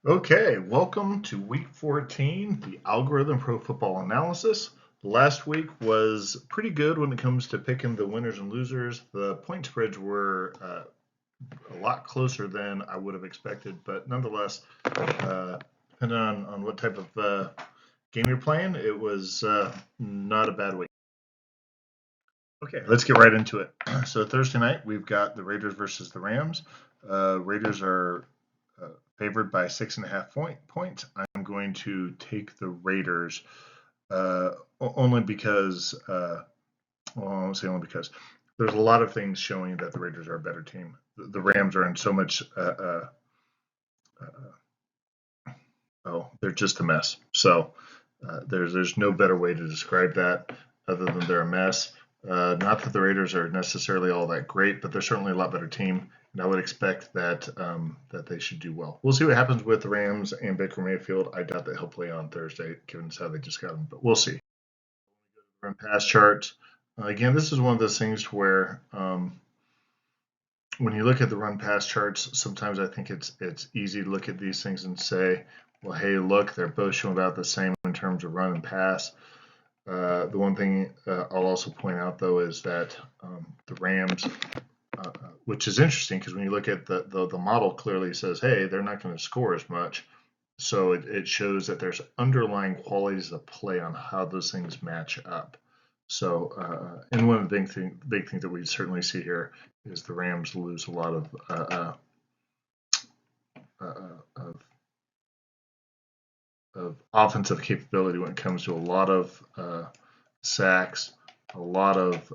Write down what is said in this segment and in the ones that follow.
Okay, welcome to week 14, the Algorithm Pro Football Analysis. Last week was pretty good when it comes to picking the winners and losers. The point spreads were a lot closer than I would have expected, but nonetheless, depending on what type of game you're playing, it was not a bad week. Okay, let's get right into it. So Thursday night, we've got the Raiders versus the Rams. Raiders are favored by 6.5 points. I'm going to take the Raiders only because, well, I won't say only because there's a lot of things showing that the Raiders are a better team. The Rams are in so much, they're just a mess. So there's no better way to describe that other than they're a mess. Not that the Raiders are necessarily all that great, but they're certainly a lot better team, and I would expect that that they should do well. We'll see what happens with the Rams and Baker Mayfield. I doubt that he'll play on Thursday, given how they just got him, but we'll see. Run pass chart. Again, this is one of those things where when you look at the run pass charts, sometimes I think it's easy to look at these things and say, well, hey, look, they're both showing about the same in terms of run and pass. The one thing I'll also point out, though, is that the Rams, which is interesting because when you look at the model, clearly says, hey, they're not going to score as much. So it shows that there's underlying qualities of play on how those things match up. So, and one of the big things that we certainly see here is the Rams lose a lot of offensive capability when it comes to a lot of sacks, a lot of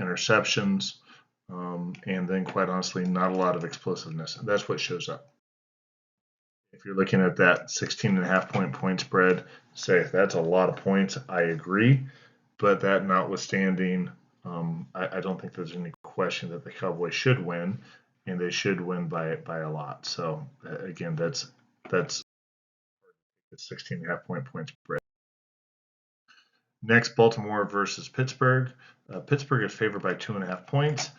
interceptions, and then quite honestly, not a lot of explosiveness. That's what shows up. If you're looking at that 16.5 point spread, say that's a lot of points. I agree, but that notwithstanding, I don't think there's any question that the Cowboys should win, and they should win by a lot. So again, that's a 16.5 point spread. Next, Baltimore versus Pittsburgh. Pittsburgh is favored by 2.5 points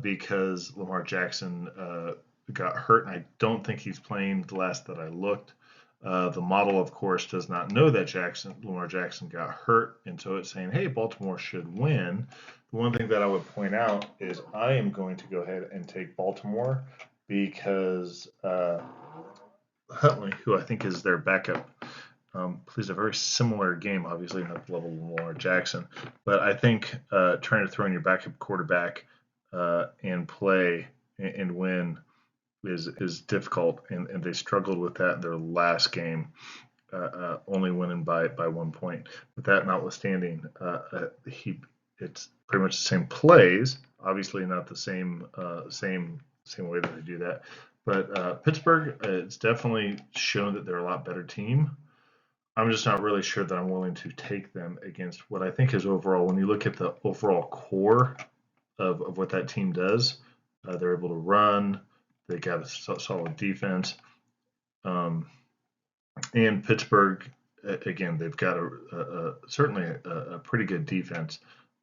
because Lamar Jackson got hurt, and I don't think he's playing the last that I looked. The model, of course, does not know that Lamar Jackson got hurt, and so it's saying, hey, Baltimore should win. The one thing that I would point out is I am going to go ahead and take Baltimore because Huntley, who I think is their backup, plays a very similar game, obviously not the level of Lamar Jackson, but I think trying to throw in your backup quarterback and play and win is difficult, and they struggled with that in their last game, only winning by 1 point. But that notwithstanding, it's pretty much the same plays, obviously not the same way that they do that. But Pittsburgh, it's definitely shown that they're a lot better team. I'm just not really sure that I'm willing to take them against what I think is overall. When you look at the overall core of what that team does, they're able to run. They got a solid defense, and Pittsburgh again. They've got certainly a pretty good defense,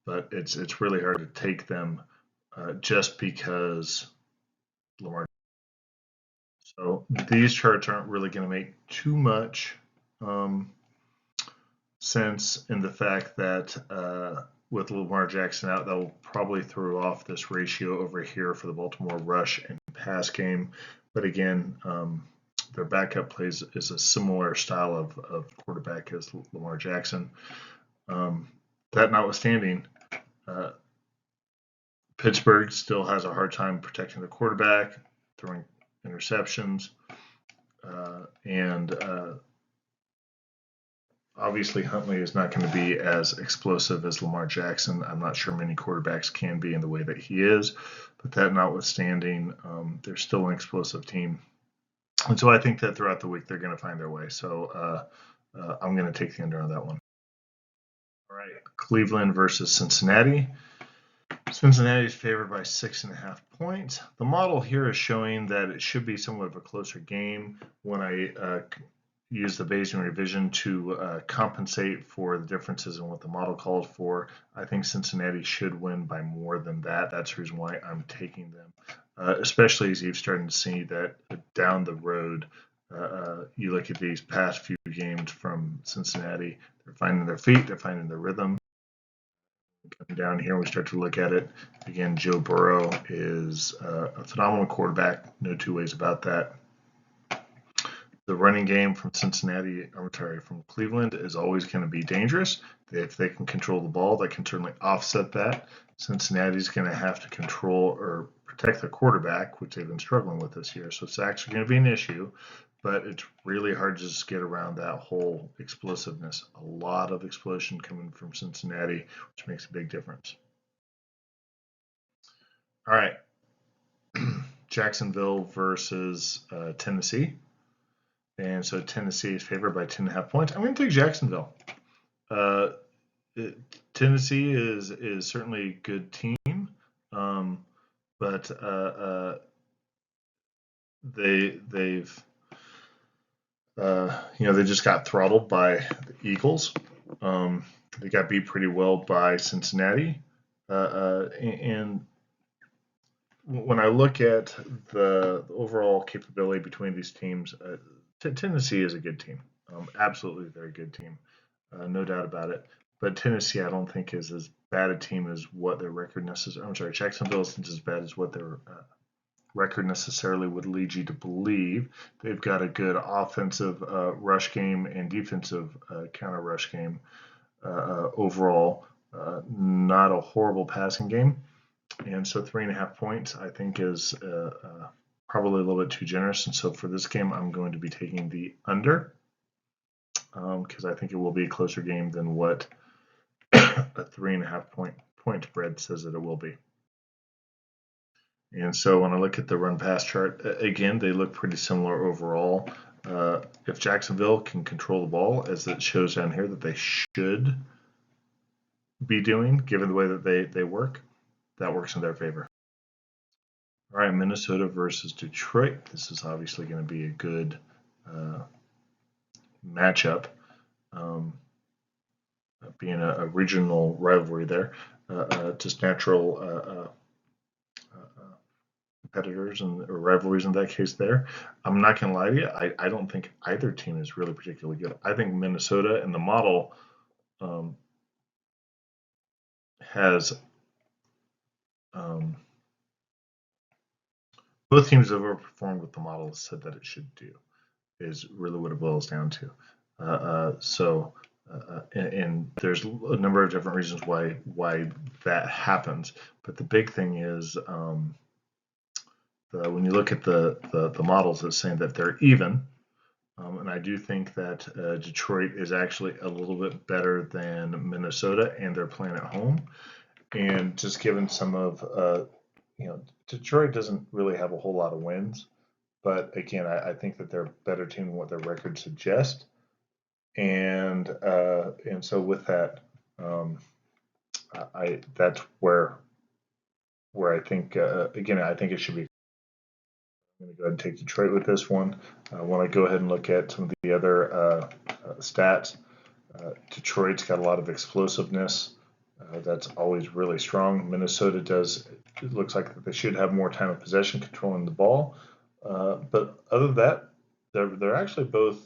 but it's really hard to take them just because Lamar. So these charts aren't really going to make too much sense in the fact that with Lamar Jackson out, that will probably throw off this ratio over here for the Baltimore rush and pass game. But again, their backup plays is a similar style of quarterback as Lamar Jackson. That notwithstanding, Pittsburgh still has a hard time protecting the quarterback, throwing interceptions, and obviously Huntley is not going to be as explosive as Lamar Jackson. I'm not sure many quarterbacks can be in the way that he is, but that notwithstanding, they're still an explosive team. And so I think that throughout the week they're going to find their way. So I'm going to take the under on that one. All right, Cleveland versus Cincinnati. Cincinnati is favored by 6.5 points. The model here is showing that it should be somewhat of a closer game. When I use the Bayesian revision to compensate for the differences in what the model called for, I think Cincinnati should win by more than that. That's the reason why I'm taking them, especially as you've started to see that down the road, You look at these past few games from Cincinnati, they're finding their feet, they're finding their rhythm. Coming down here, we start to look at it. Again, Joe Burrow is a phenomenal quarterback, no two ways about that. The running game from from Cleveland is always going to be dangerous. If they can control the ball, they can certainly offset that. Cincinnati's going to have to control or protect the quarterback, which they've been struggling with this year. So it's actually going to be an issue, but it's really hard to just get around that whole explosiveness. A lot of explosion coming from Cincinnati, which makes a big difference. All right. Jacksonville versus Tennessee. And so Tennessee is favored by 10.5 points. I'm going to take Jacksonville. Tennessee is certainly a good team, but they've they just got throttled by the Eagles. They got beat pretty well by Cincinnati, and when I look at the overall capability between these teams, Tennessee is a good team. Absolutely, they're a good team, no doubt about it. But Tennessee, I don't think is as bad a team as what their record necessarily. I'm sorry, Jacksonville isn't as bad as what their record necessarily would lead you to believe. They've got a good offensive rush game and defensive counter rush game overall. Not a horrible passing game. And so 3.5 points, I think, is probably a little bit too generous. And so for this game, I'm going to be taking the under because I think it will be a closer game than what a 3.5 point spread says that it will be. And so when I look at the run pass chart, again, they look pretty similar overall. If Jacksonville can control the ball, as it shows down here that they should be doing, given the way that they work, that works in their favor. All right, Minnesota versus Detroit. This is obviously going to be a good matchup, being a regional rivalry there. Just natural competitors and rivalries in that case there. I'm not going to lie to you. I don't think either team is really particularly good. I think Minnesota and the model has both teams have overperformed what the model said that it should do is really what it boils down to. And there's a number of different reasons why that happens. But the big thing is when you look at the models, it's saying that they're even. And I do think that Detroit is actually a little bit better than Minnesota, and they're playing at home. And just given some of, Detroit doesn't really have a whole lot of wins. But again, I think that they're a better team than what their record suggests. And so with that, that's where I think again I think it should be. I'm going to go ahead and take Detroit with this one. I want to go ahead and look at some of the other stats. Detroit's got a lot of explosiveness. That's always really strong. Minnesota does. It looks like they should have more time of possession controlling the ball. But other than that, they're actually both,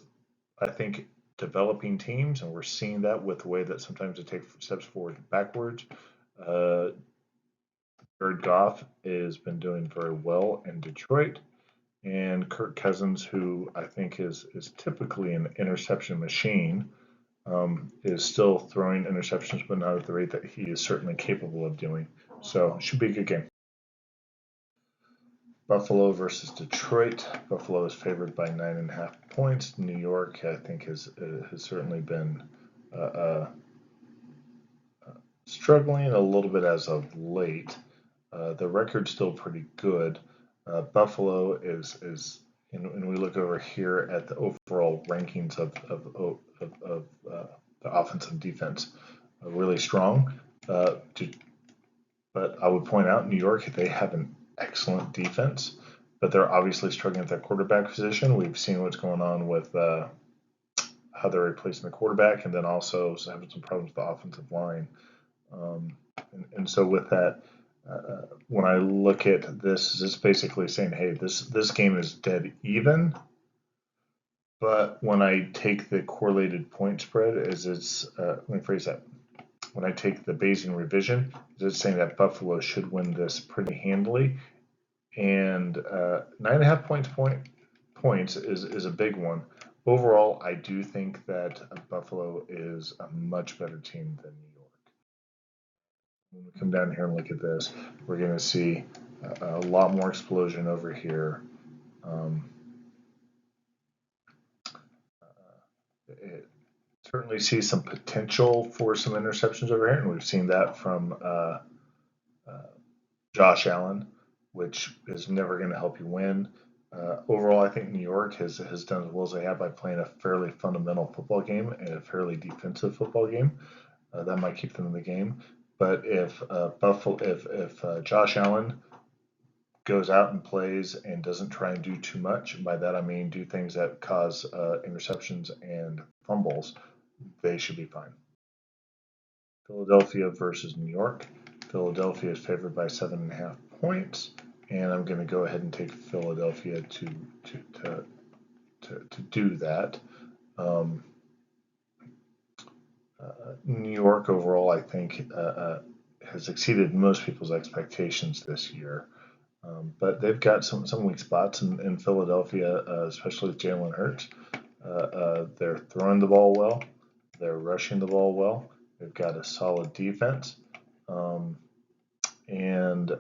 I think, developing teams, and we're seeing that with the way that sometimes they take steps forward and backwards. Jared Goff has been doing very well in Detroit, and Kirk Cousins, who I think is typically an interception machine, is still throwing interceptions, but not at the rate that he is certainly capable of doing. So it should be a good game. Buffalo versus Detroit. Buffalo is favored by 9.5 points. New York, I think, has certainly been struggling a little bit as of late. The record's still pretty good. Buffalo is, and we look over here at the overall rankings of the offense and defense, really strong. But I would point out New York, they have an excellent defense, but they're obviously struggling at that quarterback position. We've seen what's going on with how they're replacing the quarterback, and then also having some problems with the offensive line. And so with that, when I look at this, it's basically saying, hey, this game is dead even. But when I take the correlated point spread, let me phrase that. When I take the Bayesian revision, it's saying that Buffalo should win this pretty handily, and 9.5 points is a big one. Overall, I do think that Buffalo is a much better team than New York. When we come down here and look at this, we're going to see a lot more explosion over here. It certainly sees some potential for some interceptions over here, and we've seen that from Josh Allen, which is never going to help you win. Overall, I think New York has done as well as they have by playing a fairly fundamental football game and a fairly defensive football game. That might keep them in the game. But if Josh Allen goes out and plays and doesn't try and do too much, and by that I mean do things that cause interceptions and fumbles, they should be fine. Philadelphia versus New York. Philadelphia is favored by 7.5 points, and I'm going to go ahead and take Philadelphia to do that. New York overall, I think, has exceeded most people's expectations this year. But they've got some weak spots in Philadelphia, especially with Jalen Hurts. They're throwing the ball well. They're rushing the ball well. They've got a solid defense. And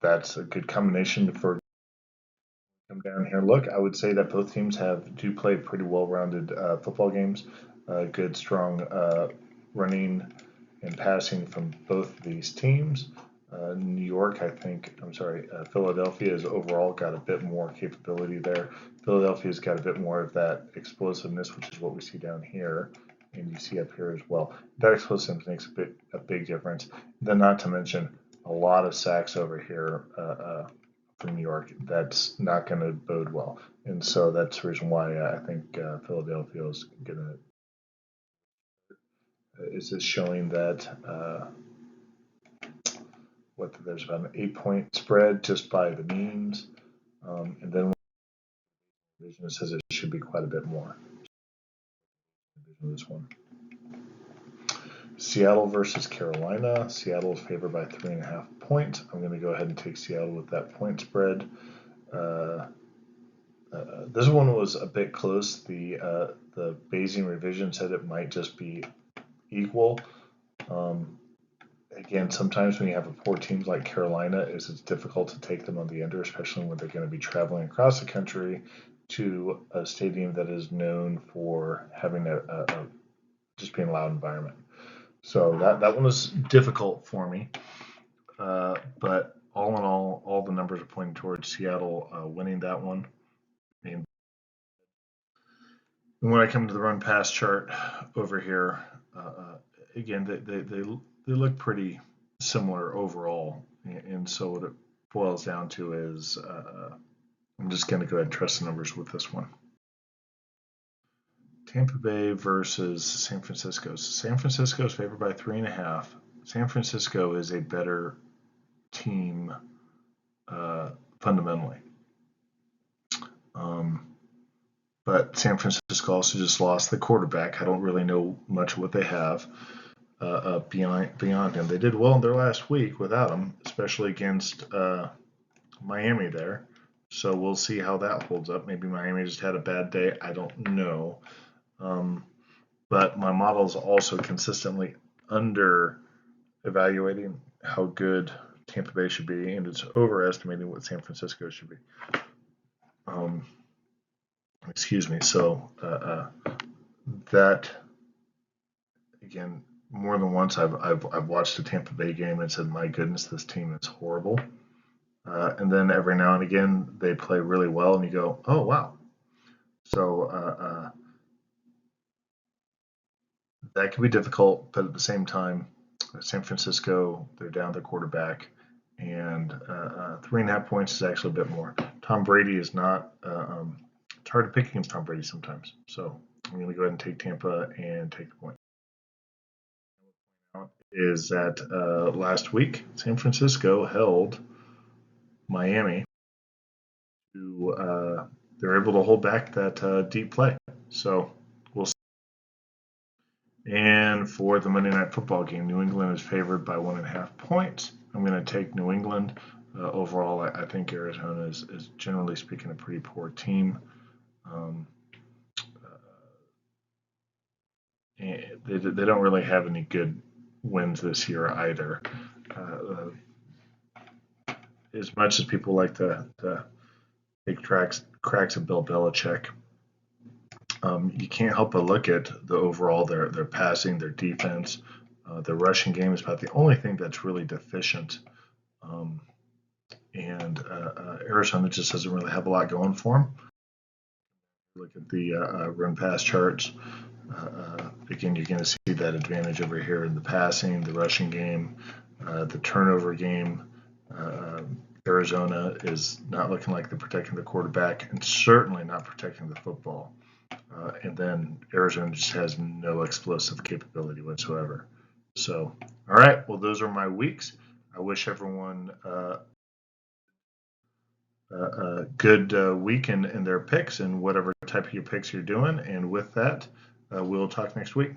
that's a good combination for come down here. Look, I would say that both teams do play pretty well-rounded football games. Good, strong running and passing from both of these teams. New York, Philadelphia has overall got a bit more capability there. Philadelphia's got a bit more of that explosiveness, which is what we see down here, and you see up here as well. That explosiveness makes a big difference. Then, not to mention, a lot of sacks over here for New York. That's not going to bode well, and so that's the reason why I think Philadelphia is going to. Is this showing that? There's about an 8-point spread just by the means, and then vision says it should be quite a bit more. This one. Seattle versus Carolina. Seattle is favored by 3.5 points. I'm going to go ahead and take Seattle with that point spread. This one was a bit close. The Bayesian revision said it might just be equal. Again, sometimes when you have a poor teams like Carolina, it's difficult to take them on the under, especially when they're going to be traveling across the country to a stadium that is known for having a just being a loud environment. So that one was difficult for me. But all in all the numbers are pointing towards Seattle winning that one. And when I come to the run pass chart over here, again, they look pretty similar overall. And so what it boils down to is I'm just going to go ahead and trust the numbers with this one. Tampa Bay versus San Francisco. San Francisco is favored by 3.5. San Francisco is a better team fundamentally. But San Francisco also just lost the quarterback. I don't really know much of what they have beyond him. They did well in their last week without him, especially against Miami there. So we'll see how that holds up. Maybe Miami just had a bad day. I don't know. But my model is also consistently under evaluating how good Tampa Bay should be, and it's overestimating what San Francisco should be. Excuse me. So that again, more than once, I've watched a Tampa Bay game and said, "My goodness, this team is horrible." And then every now and again, they play really well, and you go, "Oh wow!" So that can be difficult, but at the same time, San Francisco, they're down their quarterback, and 3.5 points is actually a bit more. Tom Brady is not. It's hard to pick against Tom Brady sometimes. So I'm going to go ahead and take Tampa and take the point. Is that last week San Francisco held Miami to they're able to hold back that deep play. So we'll see. And for the Monday Night Football game, New England is favored by 1.5 points. I'm going to take New England. Overall, I think Arizona is generally speaking a pretty poor team. Um, they don't really have any good wins this year either. As much as people like to take cracks at Bill Belichick, you can't help but look at the overall their passing, their defense, their rushing game is about the only thing that's really deficient. Um, and Arizona just doesn't really have a lot going for them. Look at the run pass charts. Again, you're going to see that advantage over here in the passing, the rushing game, the turnover game. Arizona is not looking like they're protecting the quarterback and certainly not protecting the football. And then Arizona just has no explosive capability whatsoever. So, all right, well, those are my weeks. I wish everyone a good week in their picks and whatever type of your picks you're doing. And with that, we'll talk next week.